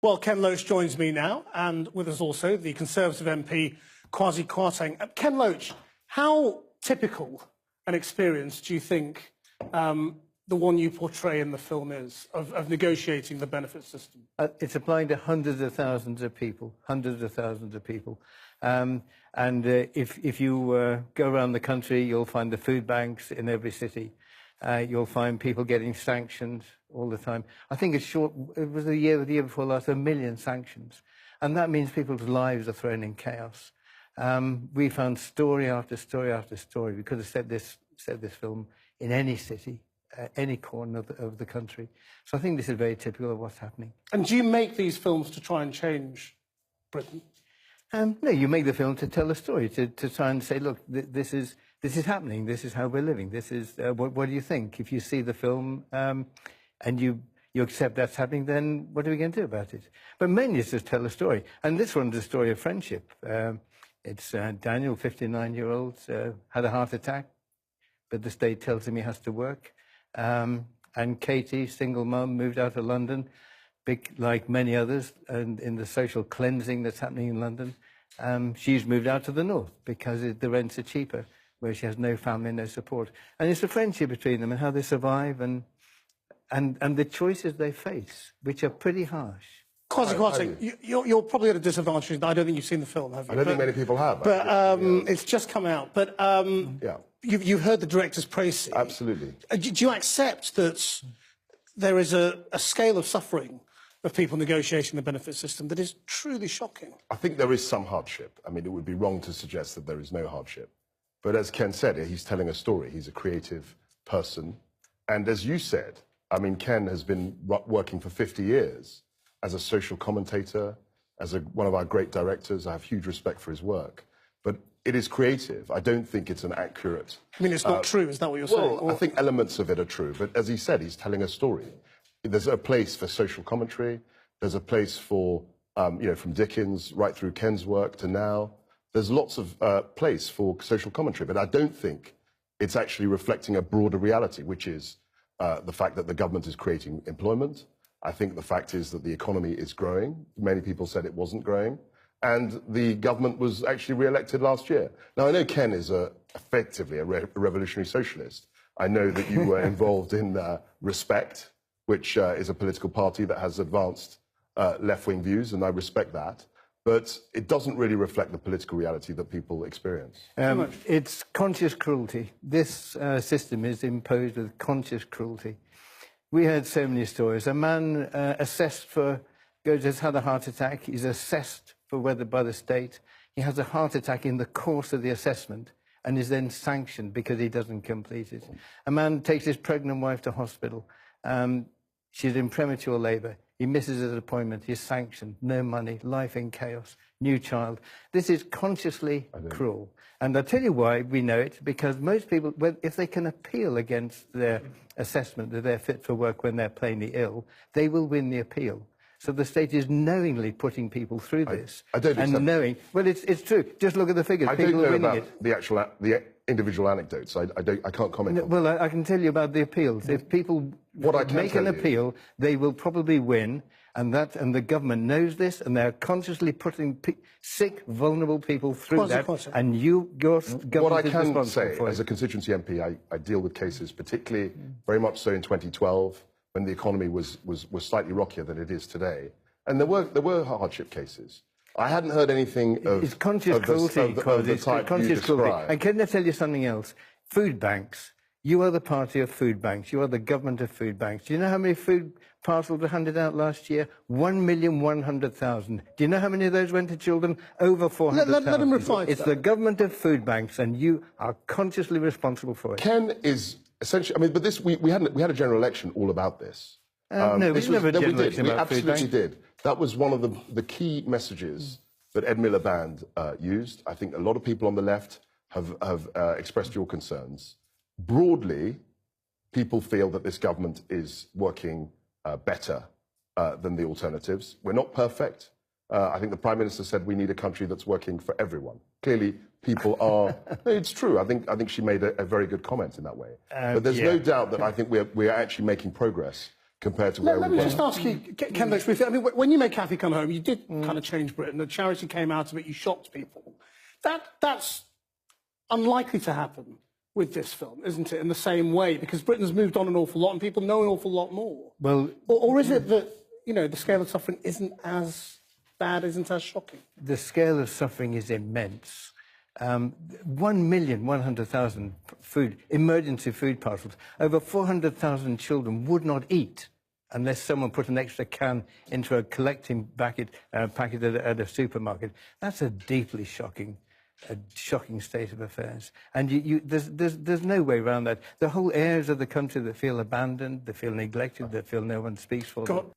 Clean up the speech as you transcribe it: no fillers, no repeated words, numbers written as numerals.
Well, Ken Loach joins me now, and with us also the Conservative MP, Kwasi Kwarteng. Ken Loach, how typical an experience do you think the one you portray in the film is of negotiating the benefit system? It's applying to hundreds of thousands of people, if you go around the country, you'll find the food banks in every city. You'll find people getting sanctioned all the time. I think it was the year before last, 1 million sanctions. And that means people's lives are thrown in chaos. We found story after story after story. We could have set this film in any city, any corner of the country. So I think this is very typical of what's happening. And do you make these films to try and change Britain? No, you make the film to tell a story, to try and say, look, this is happening, this is how we're living, this is, what do you think? If you see the film and you accept that's happening, then what are we going to do about it? But mainly it's to tell a story. And this one's a story of friendship. It's Daniel, 59-year-old, had a heart attack, but the state tells him he has to work. And Katie, single mum, moved out of London, like many others, and in the social cleansing that's happening in London. She's moved out to the north because the rents are cheaper, where she has no family, no support. And it's a friendship between them and how they survive and the choices they face, which are pretty harsh. Kwasi Kwarteng, you're probably at a disadvantage. I don't think you've seen the film, have you? I don't think many people have. But it's just come out. But you've heard the director's praise. Absolutely. Do you accept that there is a scale of suffering of people negotiating the benefit system that is truly shocking? I think there is some hardship. I mean, it would be wrong to suggest that there is no hardship. But as Ken said, he's telling a story. He's a creative person. And as you said, I mean, Ken has been working for 50 years as a social commentator, as one of our great directors. I have huge respect for his work. But it is creative. I don't think it's an accurate... I mean, it's not true, is that what you're saying? Well, I think elements of it are true. But as he said, he's telling a story. There's a place for social commentary. There's a place for, from Dickens right through Ken's work to now. There's lots of place for social commentary. But I don't think it's actually reflecting a broader reality, which is the fact that the government is creating employment. I think the fact is that the economy is growing. Many people said it wasn't growing. And the government was actually re-elected last year. Now, I know Ken is effectively a revolutionary socialist. I know that you were involved in Respect, which is a political party that has advanced left-wing views, and I respect that. But it doesn't really reflect the political reality that people experience. It's conscious cruelty. This system is imposed with conscious cruelty. We heard so many stories. A man has had a heart attack. He's assessed for whether by the state. He has a heart attack in the course of the assessment and is then sanctioned because he doesn't complete it. A man takes his pregnant wife to hospital. She's in premature labour. He misses his appointment. He's sanctioned. No money. Life in chaos. New child. This is consciously cruel. And I'll tell you why we know it. Because most people, if they can appeal against their assessment that they're fit for work when they're plainly ill, they will win the appeal. So the state is knowingly putting people through this. I don't accept... Well, it's true. Just look at the figures. People are winning it. The individual anecdotes. I can't comment on. Well, I can tell you about the appeals. If people make an appeal, they will probably win, and the government knows this, and they're consciously putting sick, vulnerable people through that. And your government what I is can responsible say, for as a constituency MP, I deal with cases, particularly very much so in 2012, when the economy was slightly rockier than it is today, and there were hardship cases. I hadn't heard anything of... It's conscious cruelty, it's conscious cruelty. And can I tell you something else? Food banks. You are the party of food banks. You are the government of food banks. Do you know how many food parcels were handed out last year? 1,100,000. Do you know how many of those went to children? Over 400,000. Let him reply to It's the government of food banks, and you are consciously responsible for it. Ken is essentially... I mean, but this we had a general election all about this. No, we never did. We absolutely did. That was one of the key messages that Ed Miliband used. I think a lot of people on the left have expressed your concerns. Broadly, people feel that this government is working better than the alternatives. We're not perfect. I think the Prime Minister said we need a country that's working for everyone. Clearly, people are... No, it's true. I think she made a very good comment in that way. But there's no doubt that I think we're actually making progress. compared to where Let we me were. just ask you, Ken Loach, briefly. I mean, when you made Kathy Come Home, you did kind of change Britain. The charity came out of it. You shocked people. That's unlikely to happen with this film, isn't it? In the same way, because Britain's moved on an awful lot, and people know an awful lot more. Well, or is it that the scale of suffering isn't as bad, isn't as shocking? the scale of suffering is immense. 1,100,000 emergency food parcels. Over 400,000 children would not eat unless someone put an extra can into a collecting packet at a supermarket. That's a deeply shocking state of affairs. And there's no way around that. The whole areas of the country that feel abandoned, they feel neglected, they feel no one speaks for them.